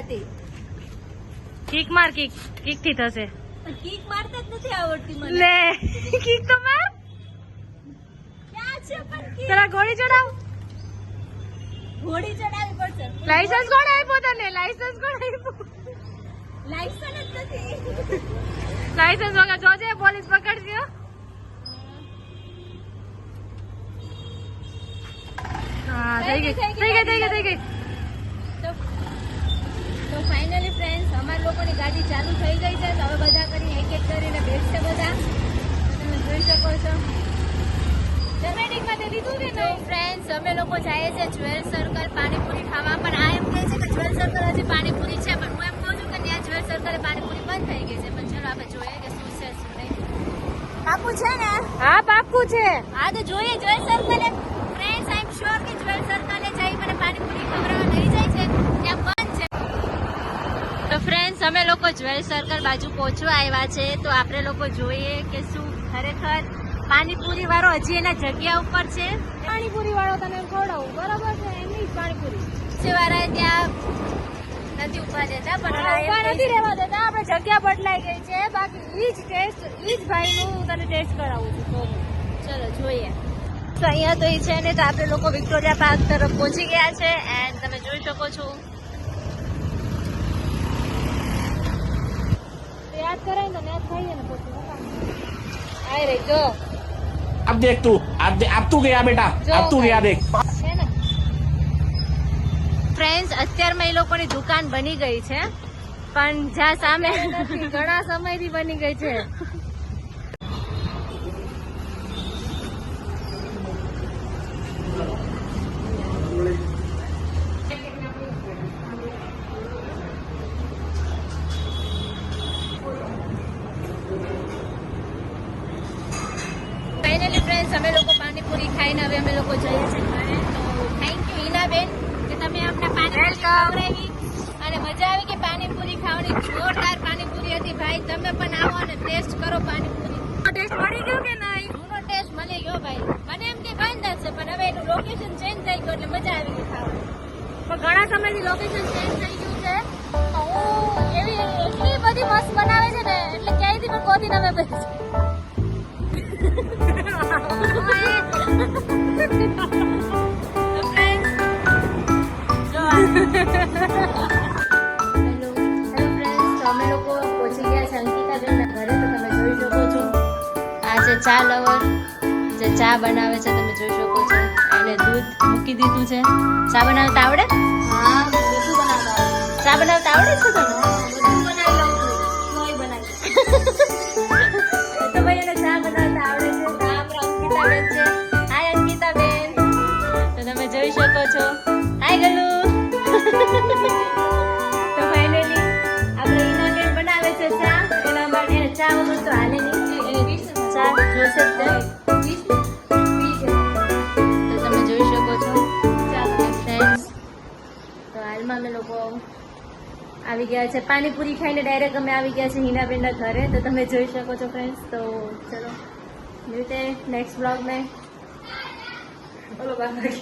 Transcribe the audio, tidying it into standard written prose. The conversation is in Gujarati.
ખાતી. કિક માર, કિક થી થશે. કીક મારતા જ નથી આવડતી મને. લે કિક તો માર. ક્યાં છે પણ કીક? જરા ગોળી ચડાવ. ઘોડી ચડાવવી પડશે. લાયસન્સ કોણ આપ્યો તને? લાયસન્સ કોણ આપ્યું? લાયસન્સ જ નથી. લાયસન્સ વગર જોજે પોલીસ પકડશે. હા થઈ ગઈ. તો ફાઇનલી ફ્રેન્ડ્સ અમારા લોકોની ગાડી ચાલુ થઈ ગઈ છે. તો હવે બધા કરીને એક એક કરીને બેસશે બધા. તમે જોઈ શકો છો. ફ્રેન્ડ્સ અમે લોકો જઈએ છીએ જ્વેલ સર્કલ પાણીપુરી ખાવા. પણ આ એમ કહે છે કે જ્વેલ સર્કલ હજી પાણીપુરી છે, પણ હું એમ કહું છું કે ત્યાં જ્વેલ સર્કલે પાણીપુરી બંધ થઈ ગઈ છે. પણ ચલો આપણે જોઈએ કે શું છે શું નહીં. પાકું છે ને? હા પાક્કું છે. હા તો જોઈએ જ્વેલ સર્કલે. ફ્રેન્ડ્સ આઈ એમ શ્યોર કે જ્વેલ સર્કલે જઈ મને પાણીપુરી ખવડાવવા લઈ જાય છે. ત્યાં બંધ છે. તો ફ્રેન્ડ્સ અમે લોકો જ્વેલ સર્કલ બાજુ પહોંચવા આવ્યા છે. તો આપણે લોકો જોઈએ કે શું ખરેખર પાણીપુરી વાળો હજી એના જગ્યા ઉપર છે. પાણીપુરી વાળો તને ખવડાવું બરાબર છે. એમની જ પાણીપુરી વાળાએ ત્યાં નથી ઉભા દેતા, પણ નથી રહેવા દેતા. આપણે જગ્યા બદલાઈ ગઈ છે. બાકી ઈ જ ટેસ્ટ, ઈ જ ભાઈનું તને ટેસ્ટ કરાવું છું. ચલો જોઈએ. તો અહીંયા તો ઈ છે ને. તો આપણે લોકો વિક્ટોરિયા પાર્ક તરફ પહોંચી ગયા છે. એન્ડ તમે જોઈ શકો છો. યાદ કરાય ને યાદ ખાઈએ ને પછી આઈ રહી જો. अब देख तू, अब तू गया बेटा, अब तू गया देख. છે ને ફ્રેન્ડ્સ, અત્યારમાં એ લોકોની દુકાન બની ગઈ છે, પણ જ્યાં સામે ઘણા સમયથી બની ગઈ છે. ફાઇનલી ફ્રેન્ડ્સ અમે લોકો પાણીપુરી ખાઈને હવે અમે લોકો જઈએ છીએ ઘરે. તો થેન્ક યુ હિનાબેન કે તમે અમને પાણીપુરી ખવડાવી અને મજા આવી કે પાણીપુરી ખાવાની. જોરદાર પાણીપુરી હતી ભાઈ. તમે પણ આવો અને ટેસ્ટ કરો પાણીપુરી. ટેસ્ટ મળી ગયો કે નહીં? જૂનો ટેસ્ટ મળી ગયો ભાઈ. મને એમ કે બંધ જ છે, પણ હવે એનું લોકેશન ચેન્જ થઈ ગયું એટલે મજા આવી ગઈ ખાવાની. પણ ઘણા સમયથી લોકેશન ચેન્જ થઈ ગયું છે. એવી એટલી બધી મસ્ત બનાવે છે ને, એટલે ક્યાંયથી પણ ગોતી નવે બેસી. અમે લોકો પહોંચી ગયા છે અંકિતાબેનના ઘરે. તો તમે જોઈ શકો છો આ છે ચા લવર જે ચા બનાવે છે. તમે જોઈ શકો છો એને દૂધ મૂકી દીધું છે. ચા બનાવતા આવડે? હા, બધું બનાવતા ચા બનાવતા આવડે છે તમને? બધું બનાવી લઉં છું. કોઈ બનાવી. તો ભાઈ એને ચા બનાવતા આવડે છે. તો આ આપણા અંકિતાબેન છે. હાય અંકિતાબેન. તો તમે જોઈ શકો છો. હાય ગલુ. તો ફાઇનલી આપણે હિનાબેન બનાવે છે ચા. એના માટે એને ચા વગર તો હાલે નહીં. એને ચા જોશે જ તે. તો તમે જોઈ શકો છો. ચાલો ફ્રેન્ડ્સ, તો હાલમાં અમે લોકો આવી ગયા છે પાણીપુરી ખાઈને. ડાયરેક્ટ અમે આવી ગયા છે હિનાબેનના ઘરે. તો તમે જોઈ શકો છો ફ્રેન્ડ્સ. તો ચલો मिलते हैं नेक्स्ट ब्लॉग में. બોલો બાકી